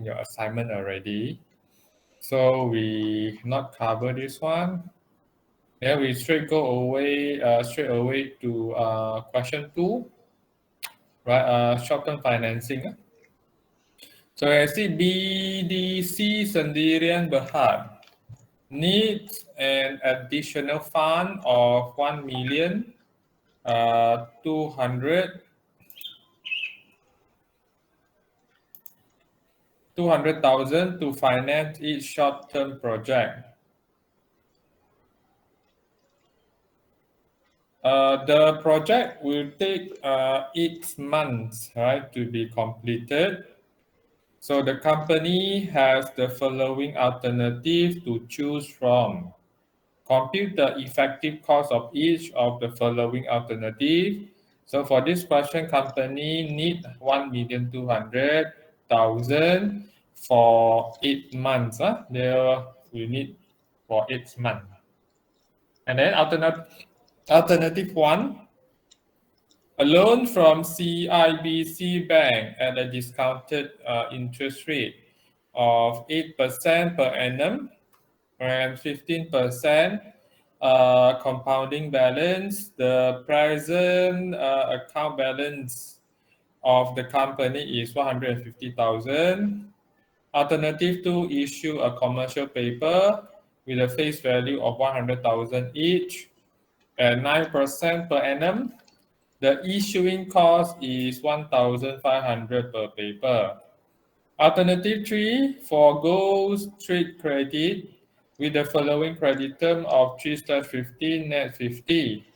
your assignment already. So we not cover this one. Then we straight away to question 2, right? Short-term financing. So I see BDC Sendirian Berhad needs an additional fund of 1,200,000 to finance each short-term project. The project will take 8 months, right, to be completed. So the company has the following alternative to choose from. Compute the effective cost of each of the following alternative. So for this question, company need 1,200,000 for 8 months. There we need for 8 months. And then alternative 1, a loan from CIBC Bank at a discounted interest rate of 8% per annum and 15% compounding balance. The present account balance of the company is 150,000. Alternative 2, issue a commercial paper with a face value of 100,000 each at 9% per annum. The issuing cost is 1,500 per paper. Alternative 3, forgoes trade credit with the following credit term of 3/50 net 50.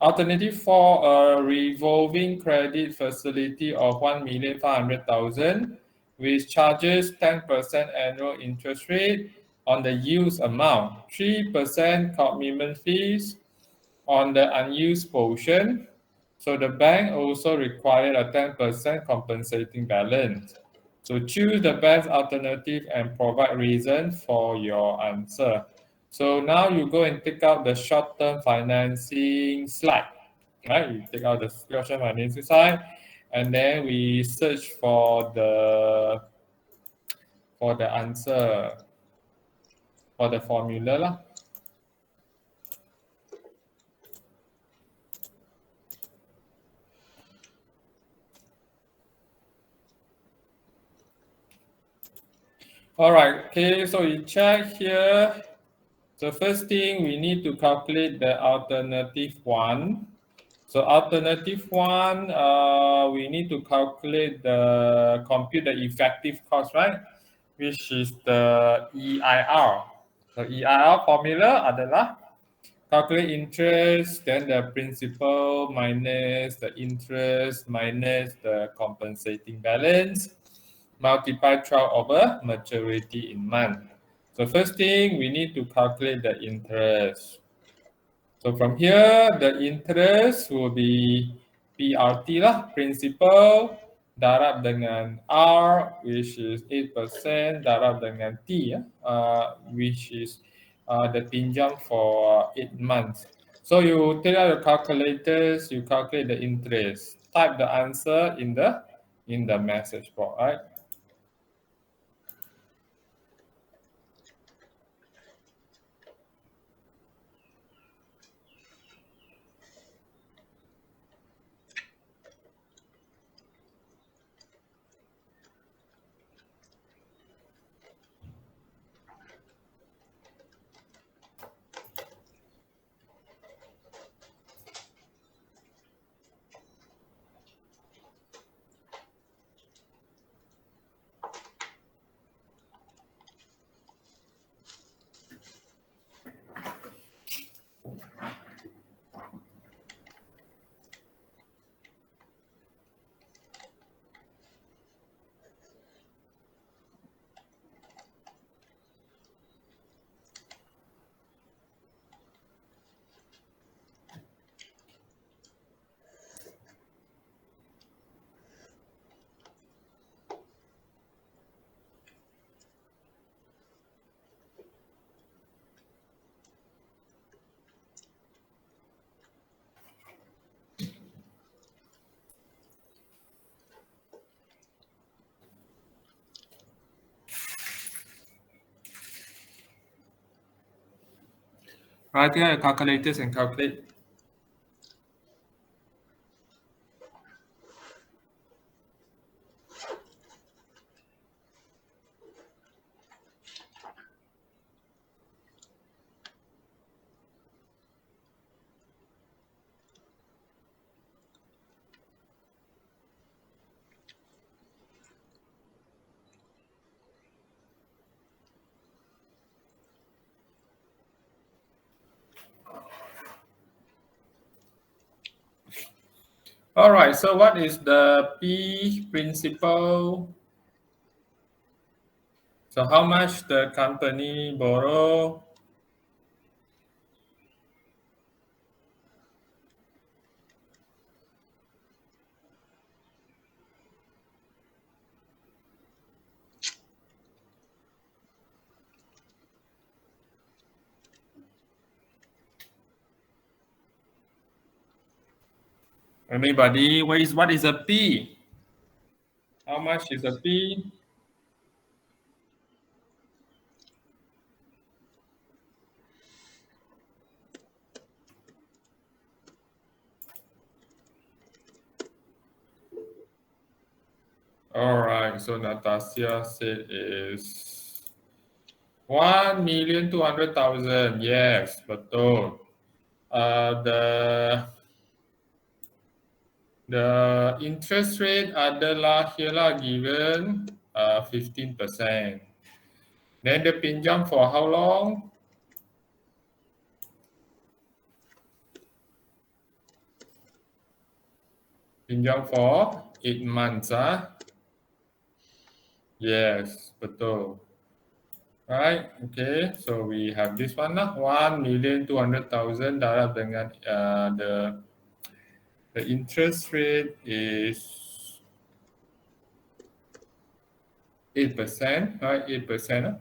Alternative 4, a revolving credit facility of 1,500,000 which charges 10% annual interest rate on the used amount, 3% commitment fees on the unused portion. So the bank also required a 10% compensating balance. So choose the best alternative and provide reason for your answer. So now you go and take out the short-term financing slide, right? You take out the short-term financing slide, and then we search for the answer for the formula lah. All right, okay, so you check here. So first thing, we need to calculate the alternative 1. So alternative 1, we need to calculate compute the effective cost, right? Which is the EIR. So EIR formula adalah calculate interest, then the principal minus the interest minus the compensating balance, multiply 12 over maturity in month. So first thing, we need to calculate the interest. So from here, the interest will be PRT lah, principal darab dengan R, which is 8%, darab dengan T, which is the pinjam for 8 months. So you take out your calculators, you calculate the interest. Type the answer in the message box, right? Right here, calculators and calculate. All right, so what is the P principal? So how much the company borrow? Anybody? What is a P? How much is a P? All right, so Natasha said is 1,200,000. Yes, betul. The interest rate adalah here lah given 15%. Then the pinjam for how long? Pinjam for 8 months. Yes, betul. Right, okay. So we have this one lah, 1,200,000 darab dengan the interest rate is 8%, right? 8%.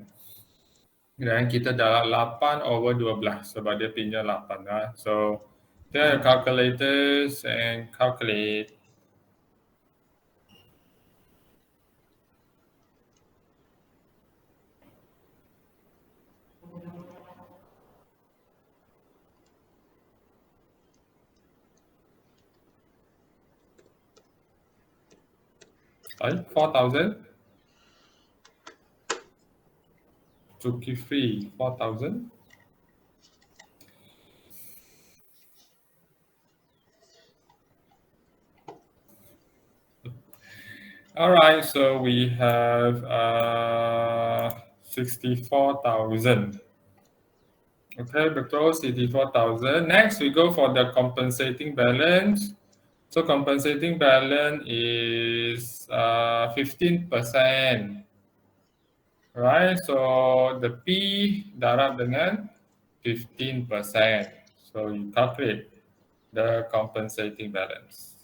Dan kita dalam 8/12 sebab dia pinjam 8 lah. So the calculators and calculate. Right, 4,000. Zulkifli, 4,000. All right, so we have 64,000. Okay, betul, 64,000. Next, we go for the compensating balance. So compensating balance is 15%. Right, so the P darab dengan 15%. So you calculate the compensating balance.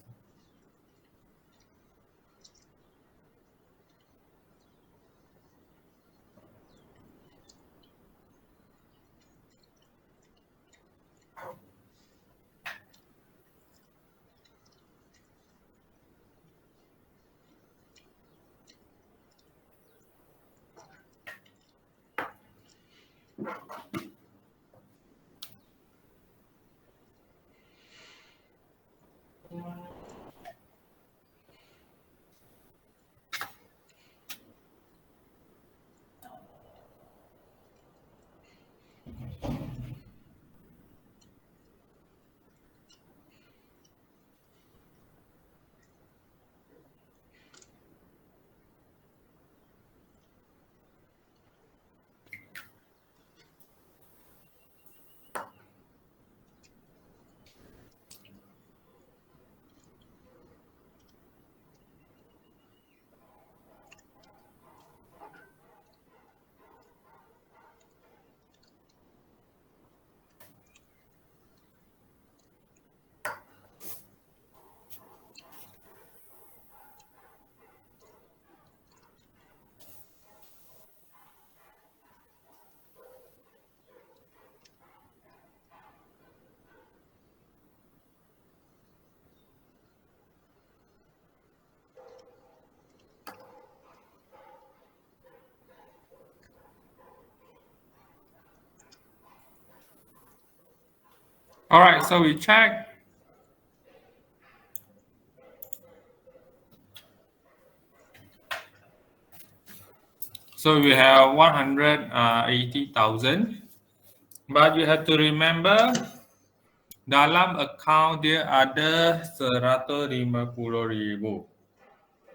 All right, so we check. So we have 180,000. But you have to remember, dalam account dia ada 150,000.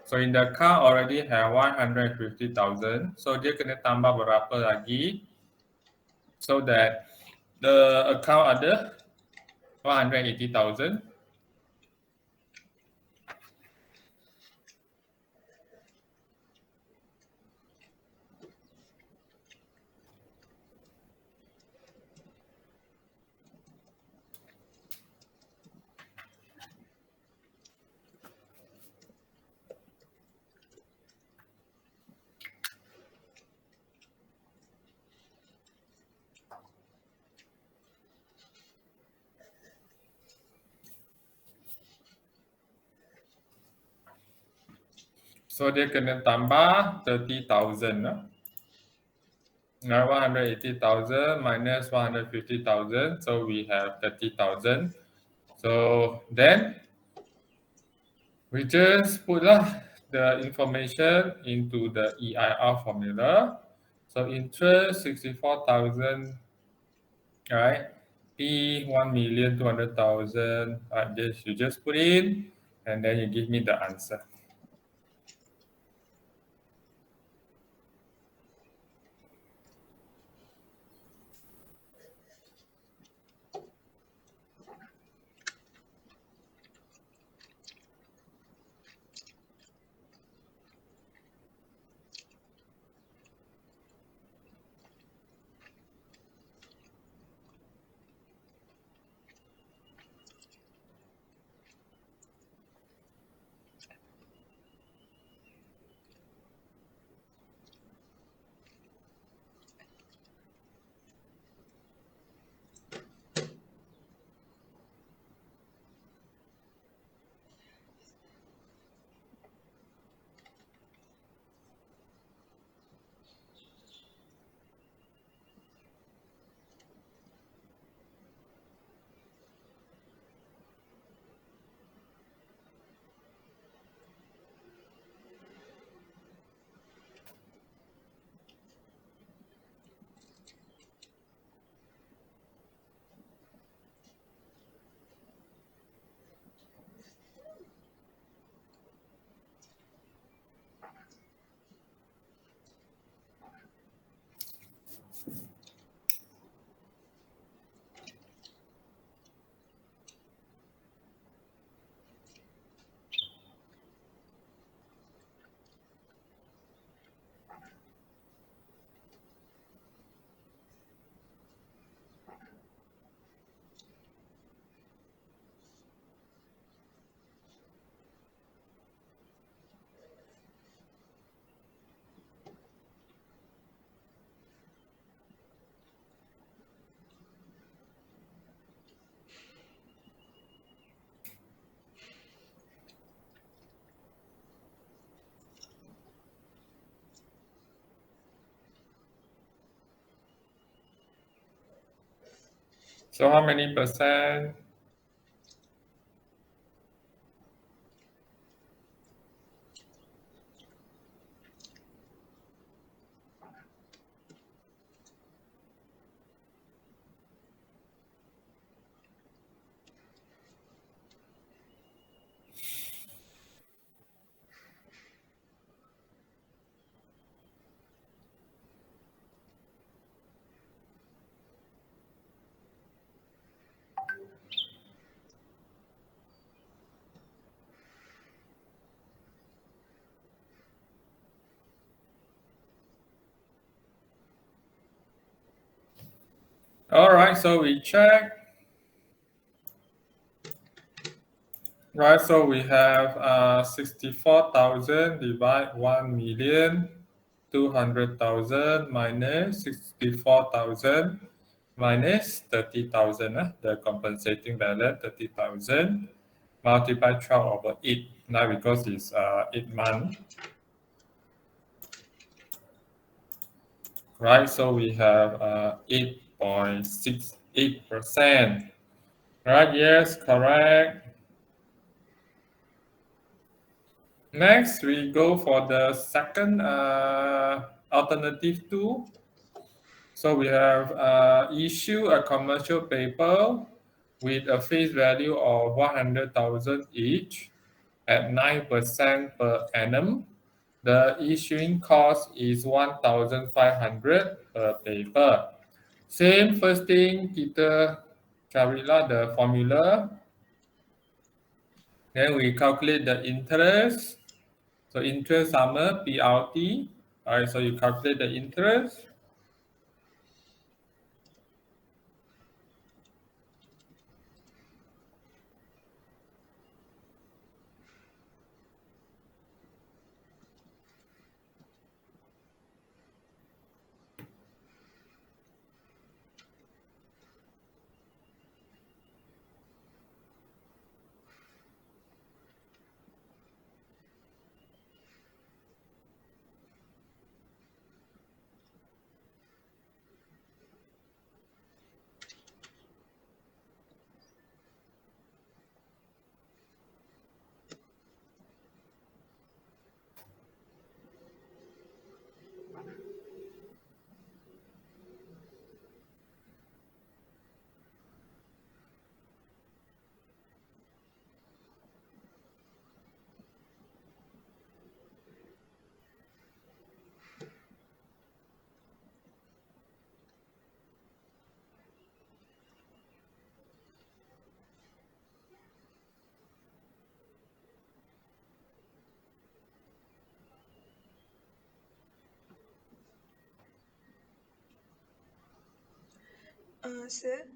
So in the account already have 150,000. So dia kena tambah berapa lagi so that the account ada 180,000. So dia kena tambah 30,000. Now 180,000 minus 150,000. So we have 30,000. So then we just put the information into the EIR formula. So interest 64,000, right? P 1,200,000. This you just put in, and then you give me the answer. So how many percent? All right, so we check. Right, so we have 64,000 divide 1,200,000 minus 64,000 minus 30,000. The compensating balance 30,000 multiply 12 over 8. Now because it's 8 months. Right, so we have 8.68%. Right, yes, correct. Next, we go for the second alternative 2. So we have issue a commercial paper with a face value of 100,000 each at 9% per annum. The issuing cost is 1,500 per paper. Same first thing, kita carilah the formula. Then we calculate the interest. So interest sama PRT. Alright, so you calculate the interest. Sir,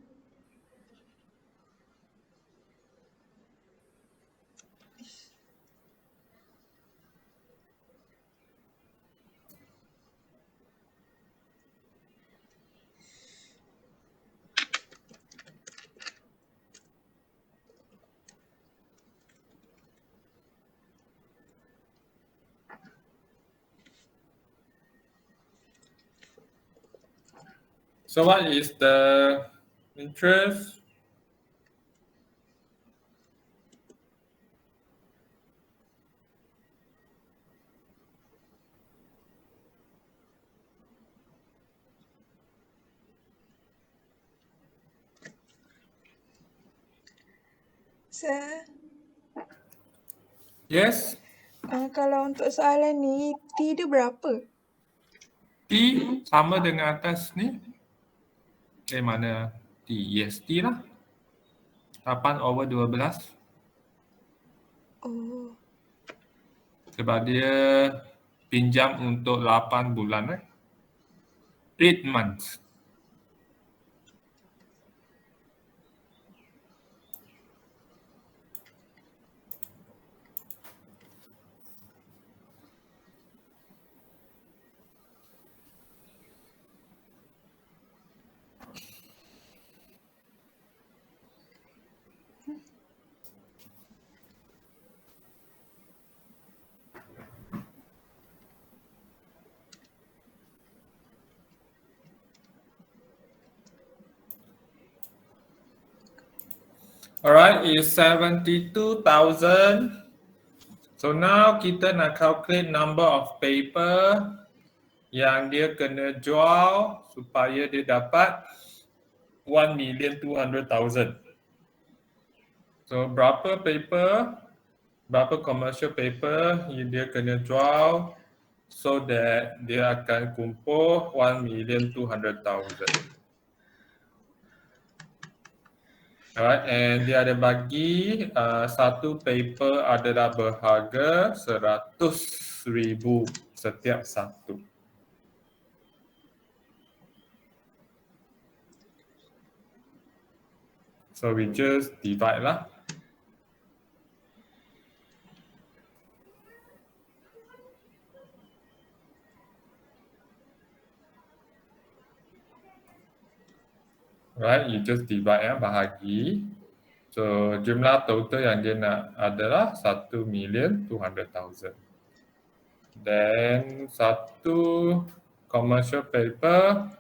So what is the interest? Sir, Yes, kalau untuk soalan ni, T dia berapa? T sama dengan atas ni. Mana T? Yes, T lah. 8/12. Oh, Sebab dia pinjam untuk 8 bulan. 8 months. Alright, is 72,000. So now kita nak calculate number of paper yang dia kena jual supaya dia dapat 1,200,000. So berapa paper, berapa commercial paper yang dia kena jual so that dia akan kumpul 1,200,000. Alright, and dia ada bagi satu paper adalah berharga 100,000 setiap satu. So we just divide lah. Right, you just divide bahagi. So jumlah total yang dia nak adalah 1,200,000. Then satu commercial paper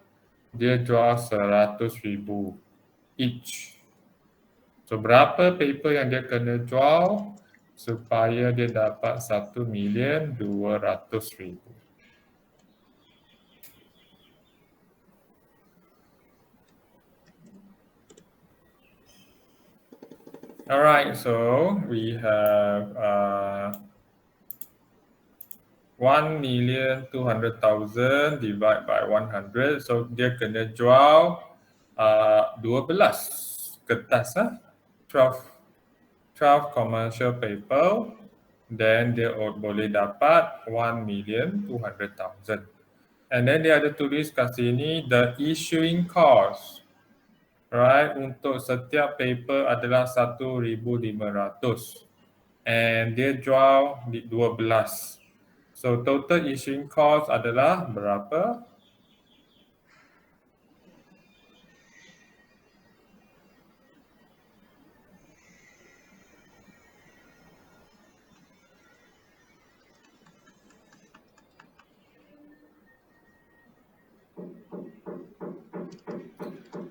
dia jual 100,000 each. So berapa paper yang dia kena jual supaya dia dapat 1,200,000. Alright, so we have 1,200,000 divided by 100. So dia kena jual 12 kertas 12 commercial paper, then dia boleh dapat 1,200,000. And then dia ada tulis kat sini the issuing cost, right, untuk setiap paper adalah 1,500 and dia jual di 12. So total issuing cost adalah berapa?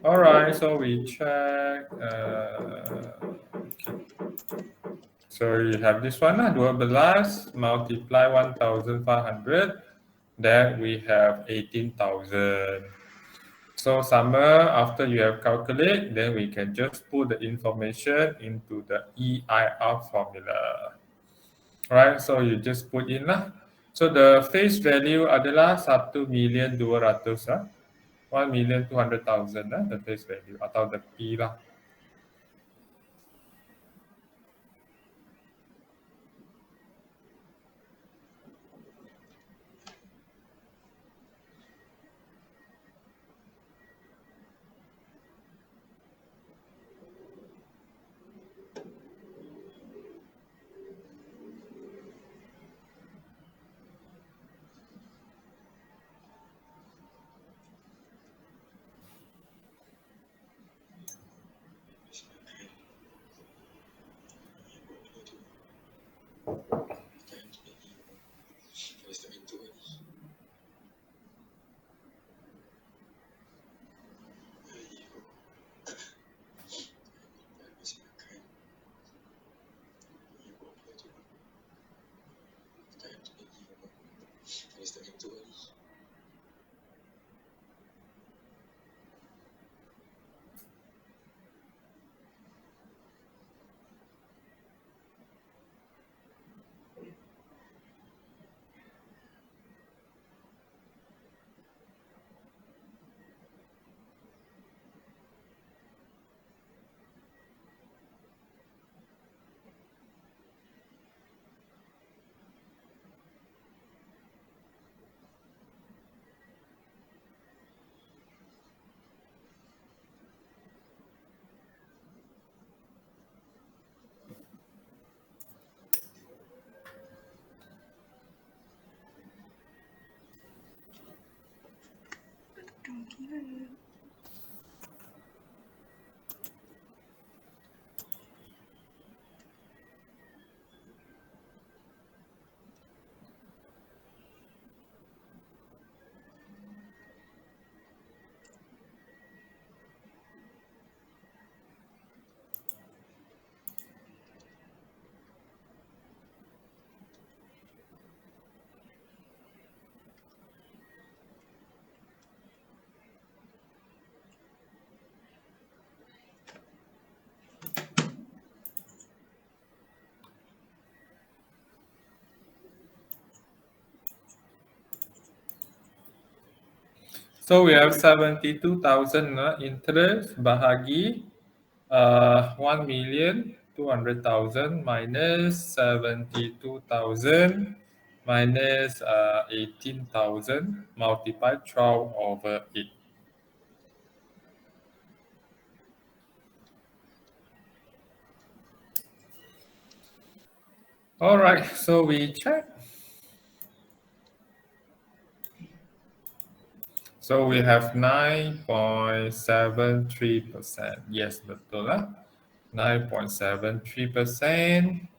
Alright, so we check. Okay. So you have this one, 12 multiply 1,500, then we have 18,000. So sama, after you have calculate, then we can just put the information into the EIR formula. Alright, so you just put in lah. So the face value adalah 1,200,000 1,200,000 the face value atau the P lah. So we have 72,000 interest bahagi 1,200,000 minus 72,000 minus 18,000 multiplied 12/8. All right, so we check. So we have 9.73%. Yes, betul lah. 9.73%.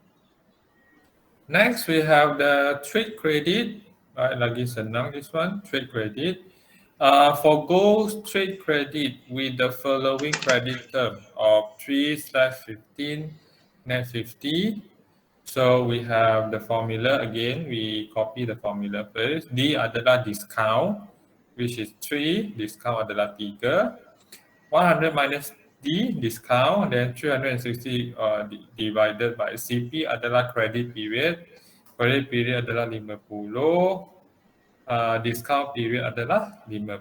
Next, we have the trade credit. Right, lagi senang this one, trade credit. Forgo trade credit with the following credit term of 3/15 net 50. So we have the formula again. We copy the formula first. D adalah discount, which is 3. Discount adalah 3. 100 minus D discount, then 360 divided by CP adalah credit period. Credit period adalah 50. Discount period adalah 15.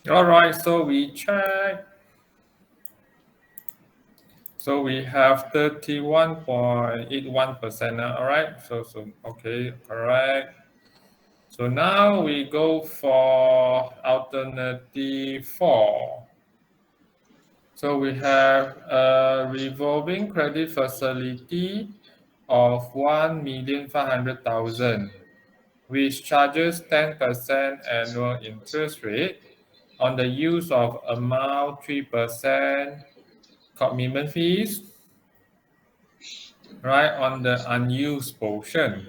All right, so we check. So we have 31.81%. All right, so okay, correct. So now we go for alternative 4. So we have a revolving credit facility of 1,500,000, which charges 10% annual interest rate on the use of amount 3% commitment fees, right, on the unused portion.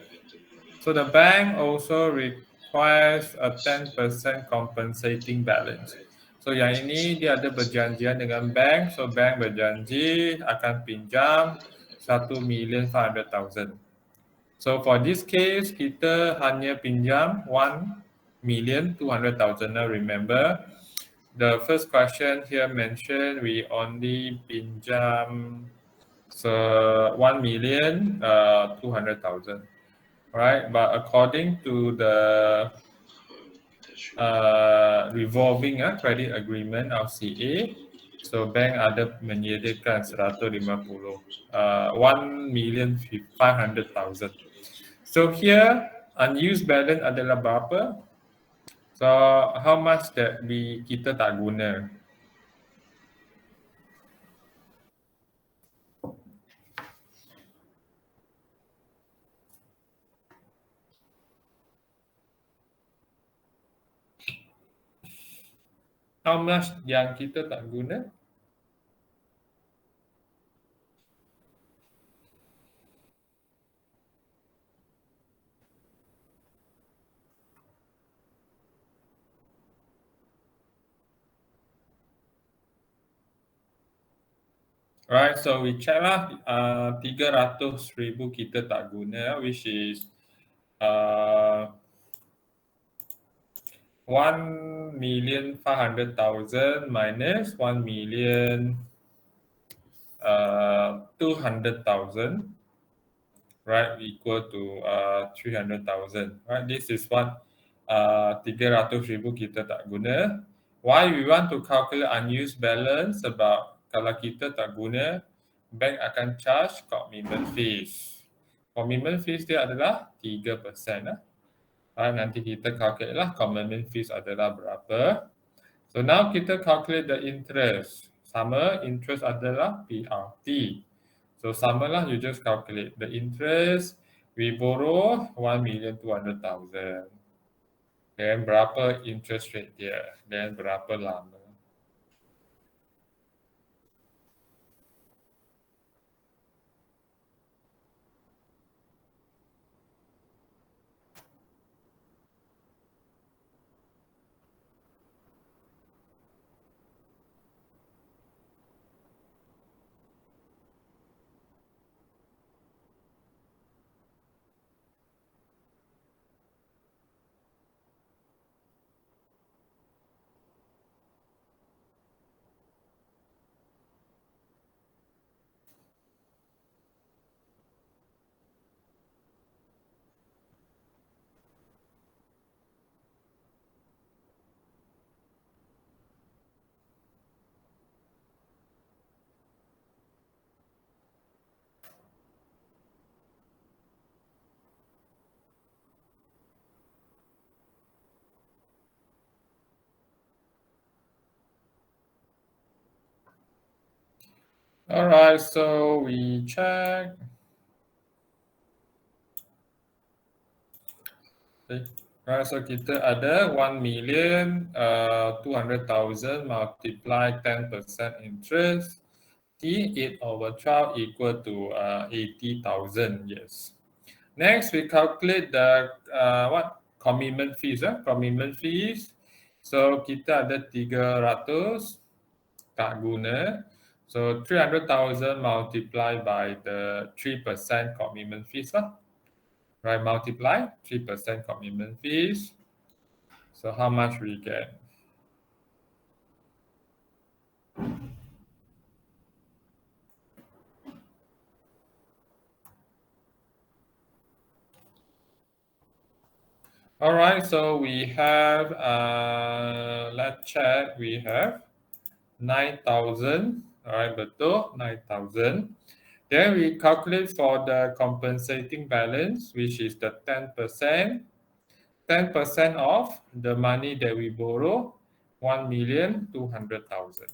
So the bank also requires a 10% compensating balance. So yang ini dia ada perjanjian dengan bank. So bank berjanji akan pinjam 1,500,000. So for this case, kita hanya pinjam 1,200,000. Now remember, the first question here mentioned we only pinjam 1,200,000. Right, but according to the revolving credit agreement of CA, so bank ada menyediakan 150, 1,500,000. So here unused balance adalah berapa? So how much that kita tak guna? How much yang kita tak guna? Right, so we check lah, 300,000 kita tak guna, which is 1,500,000 minus 1,200,000, right, equal to 300,000. Right, this is what 300,000 kita tak guna. Why we want to calculate unused balance? Sebab kalau kita tak guna, bank akan charge commitment fees. Commitment fees dia adalah 3%. Nanti kita calculate lah commitment fees adalah berapa. So now kita calculate the interest. Sama, interest adalah PRT. So sama lah, you just calculate the interest. We borrow 1,200,000. Then berapa interest rate dia? Then berapa lama? Alright, so we check. Okay. So kita ada 1,200,000 multiply 10% interest. T8/12 equal to 80,000. Yes. Next, we calculate the commitment fees. Commitment fees. So kita ada 300 tak guna. So 300,000 multiplied by the 3% commitment fees lah. Right, multiply 3% commitment fees. So how much we get? All right, so we have, let's check, we have 9,000, all right, betul, 9,000. Then we calculate for the compensating balance, which is the 10%. 10% of the money that we borrow, 1,200,000.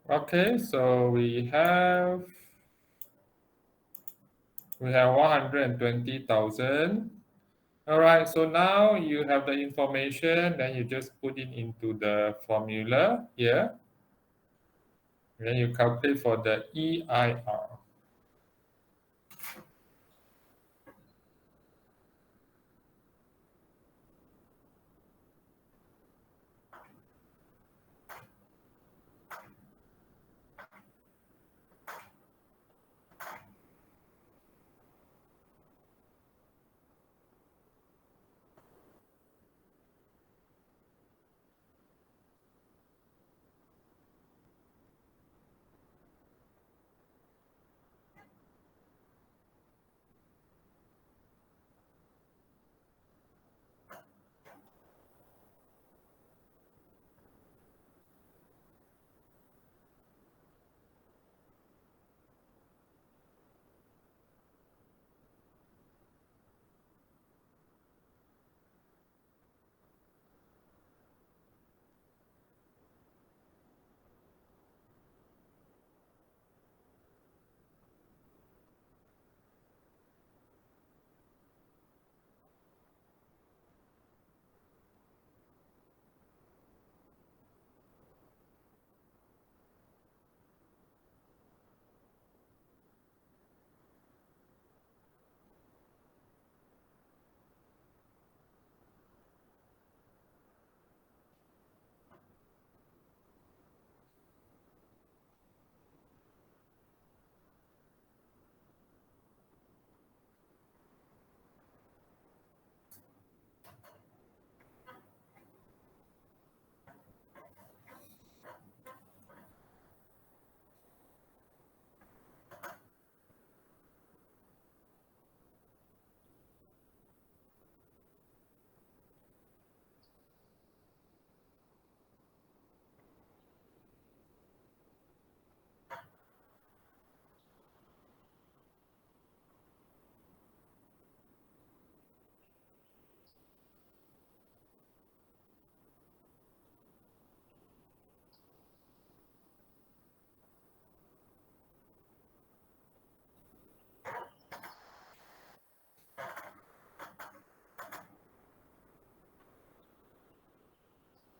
Okay, so we have 120,000. All right, so now you have the information, then you just put it into the formula here. Then you calculate for the EIR.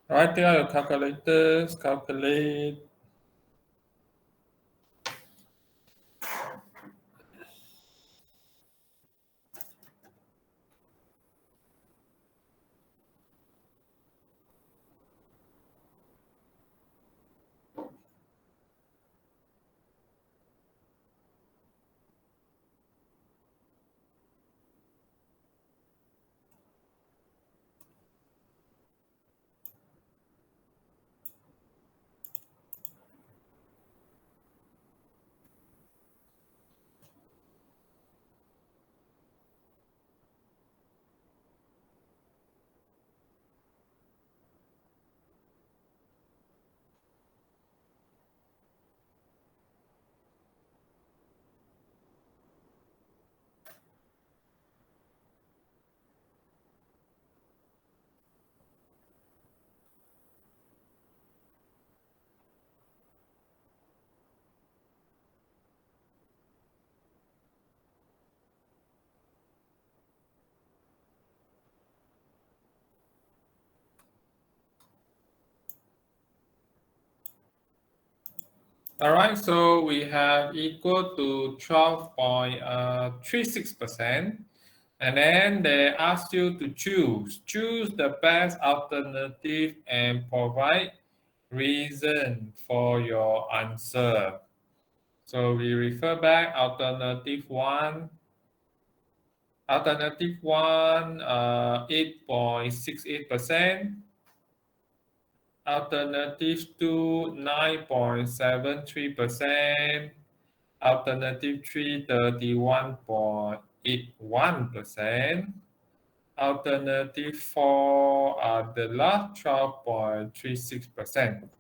All right, take out your calculators, calculate. All right, so we have equal to 12.36%. And then they ask you to choose the best alternative and provide reason for your answer. So we refer back alternative one, 8.68%. Alternative 2, 9.73%. Alternative 3, 31.81%. Alternative 4, the last 12.36%.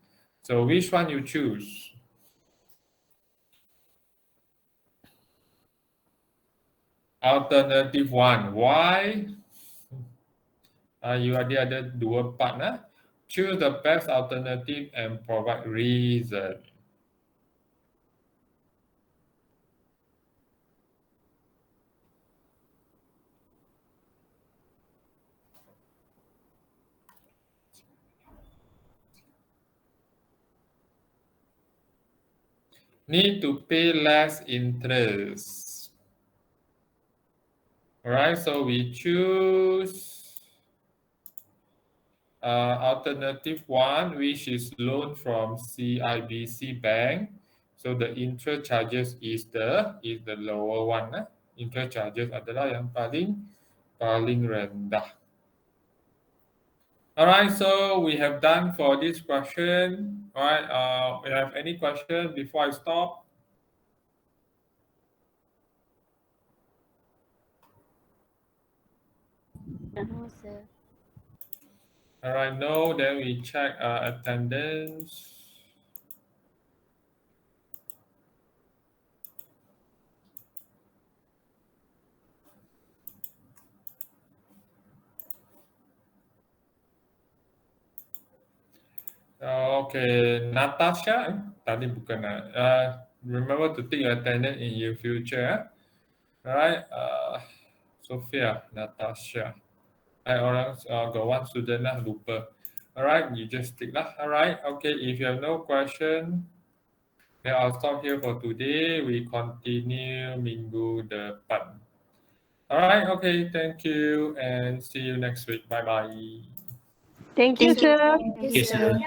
So which one you choose? Alternative 1. Why? You ada dua part. Choose the best alternative and provide reason. Need to pay less interest. Alright, so we choose alternative 1, which is loan from CIBC Bank. So the interest charges is the lower one. Interest charges adalah yang paling rendah. Alright, so we have done for this question. Alright, we have any question before I stop? No, sir. Alright, no, then we check attendance. Okay, Natasha, tadi bukan. Remember to take your attendance in your future. Alright, Sophia, Natasha. Orang got one student lah, lupa. Alright, you just take lah. Alright, okay, if you have no question, then I'll stop here for today. We continue minggu depan. Alright, okay, thank you and see you next week. Bye-bye. Thank you, sir. Thank you, sir.